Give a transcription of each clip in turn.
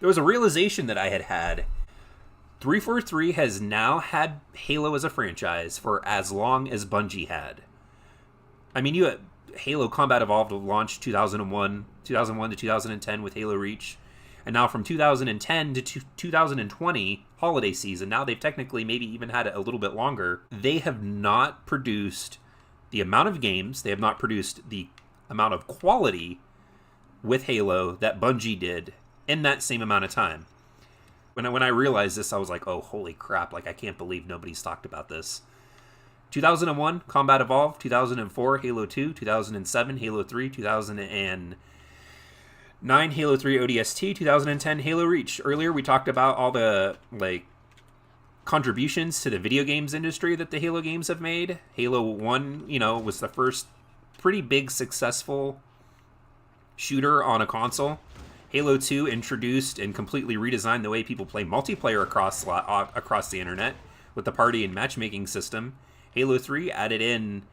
there was a realization that I had. 343 has now had Halo as a franchise for as long as Bungie had. I mean, you had Halo Combat Evolved launched 2001 to 2010 with Halo Reach. And now from 2010 to 2020 holiday season, now they've technically maybe even had it a little bit longer. They have not produced the amount of games, they have not produced the amount of quality with Halo that Bungie did in that same amount of time. When I realized this, I was like, oh, holy crap, like I can't believe nobody's talked about this. 2001, Combat Evolved. 2004, Halo 2. 2007, Halo 3. 2009, Halo 3 ODST. 2010, Halo Reach. Earlier, we talked about all the, like, contributions to the video games industry that the Halo games have made. Halo 1, was the first pretty big, successful shooter on a console. Halo 2 introduced and completely redesigned the way people play multiplayer across the internet with the party and matchmaking system. Halo 3 added in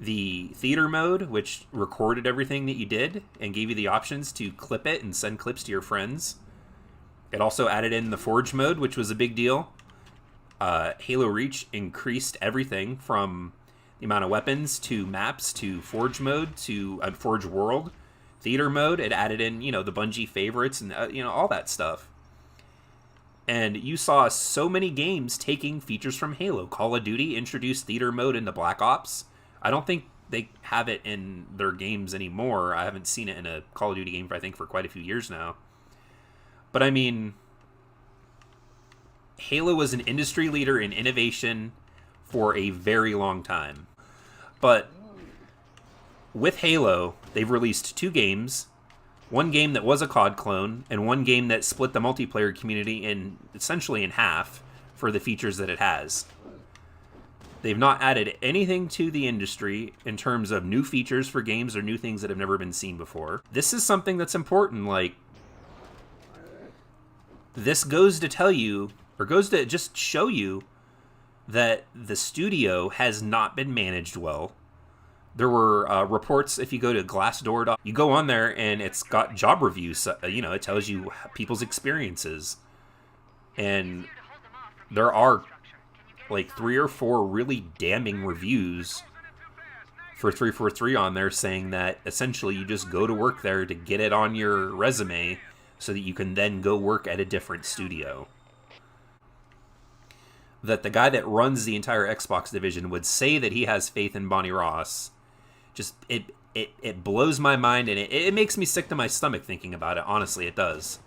the theater mode, which recorded everything that you did and gave you the options to clip it and send clips to your friends. It also added in the Forge mode, which was a big deal. Halo Reach increased everything from the amount of weapons to maps to Forge mode to Forge World. Theater mode, it added in, the Bungie favorites and, all that stuff. And you saw so many games taking features from Halo. Call of Duty introduced theater mode into Black Ops. I don't think they have it in their games anymore. I haven't seen it in a Call of Duty game, for quite a few years now. But I mean, Halo was an industry leader in innovation for a very long time. But with Halo, they've released 2 games, one game that was a COD clone, and one game that split the multiplayer community essentially in half for the features that it has. They've not added anything to the industry in terms of new features for games or new things that have never been seen before. This is something that's important. Like, this goes to tell you, or goes to just show you, that the studio has not been managed well. There were reports, if you go to Glassdoor, you go on there and it's got job reviews. It tells you people's experiences. And there are like 3 or 4 really damning reviews for 343 on there saying that essentially you just go to work there to get it on your resume so that you can then go work at a different studio. That the guy that runs the entire Xbox division would say that he has faith in Bonnie Ross. Just, it blows my mind, and it makes me sick to my stomach thinking about it. Honestly, it does.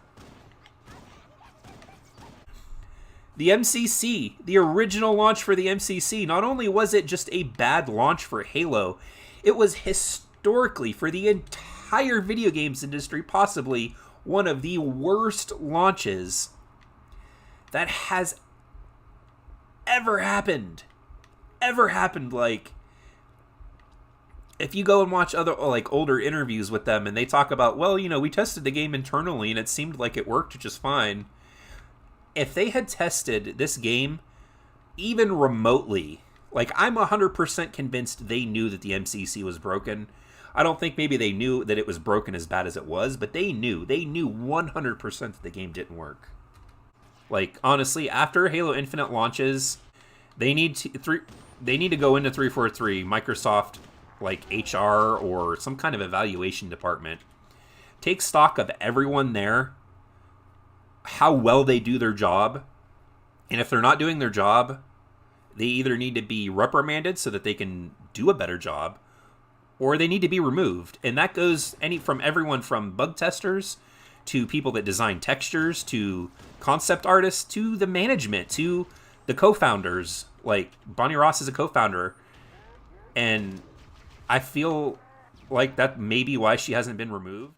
The MCC, the original launch for the MCC, not only was it just a bad launch for Halo, it was historically, for the entire video games industry, possibly one of the worst launches that has ever happened. Like, if you go and watch other, like, older interviews with them and they talk about, well, we tested the game internally and it seemed like it worked just fine. If they had tested this game even remotely, like, I'm 100% convinced they knew that the MCC was broken. I don't think maybe they knew that it was broken as bad as it was, but they knew 100% that the game didn't work. Like, honestly, after Halo Infinite launches, they need to go into 343, Microsoft, like HR or some kind of evaluation department. Take stock of everyone there, how well they do their job, and if they're not doing their job, they either need to be reprimanded so that they can do a better job, or they need to be removed. And that goes from everyone from bug testers to people that design textures, to concept artists, to the management, to the co-founders. Like, Bonnie Ross is a co-founder, and I feel like that may be why she hasn't been removed.